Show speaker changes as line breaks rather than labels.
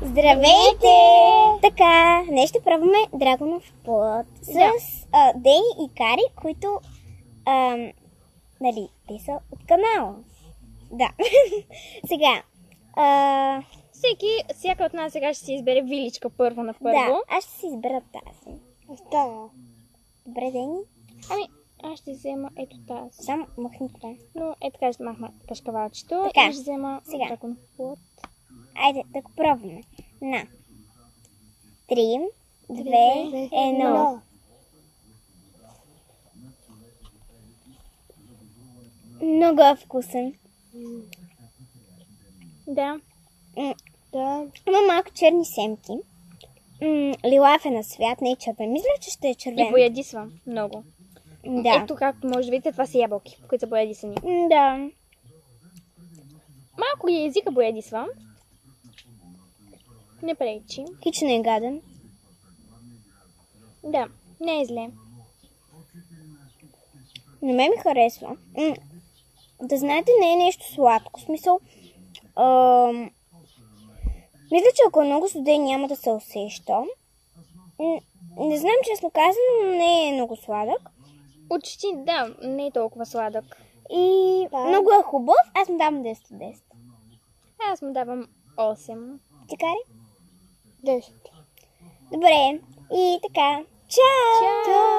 Здравейте! Така, днес ще пробваме драгонов плод с Дени и Кари, които, нали, те са от канала. Да. Сега,
всяка от нас сега ще си избере виличка първо на първо.
Да, аз ще си избера тази. Да. Добре, Дени?
Ами, аз ще взема ето тази.
Само махни това.
Но ето така ще махна кашкавалчето.
Така,
и ще взема
сега.
драгонов плод.
Айде, да го пробваме. На. 3, 2, 1. Много е вкусен.
Да.
Да. Има малко черни семки. Лилав е на свят, не е червен. Мисля, че ще е червен.
И боядисва много.
Да.
Ето както може да видите, това са ябълки, които са боядисани.
Да.
Малко и езика боядисва. Не пречи.
Хич не е гаден.
Да, не е зле.
На мен ми харесва. Да знаете, не е нещо сладко. В смисъл, мисля, че ако е много студен, няма да се усеща. Не знам, честно казано, но не е много сладък.
Почти, да, не е толкова сладък.
И много е хубав. Аз му давам 10 от 10.
Аз му давам 8.
Ти Кари? 10. Добре. И така. Чао!
Чао!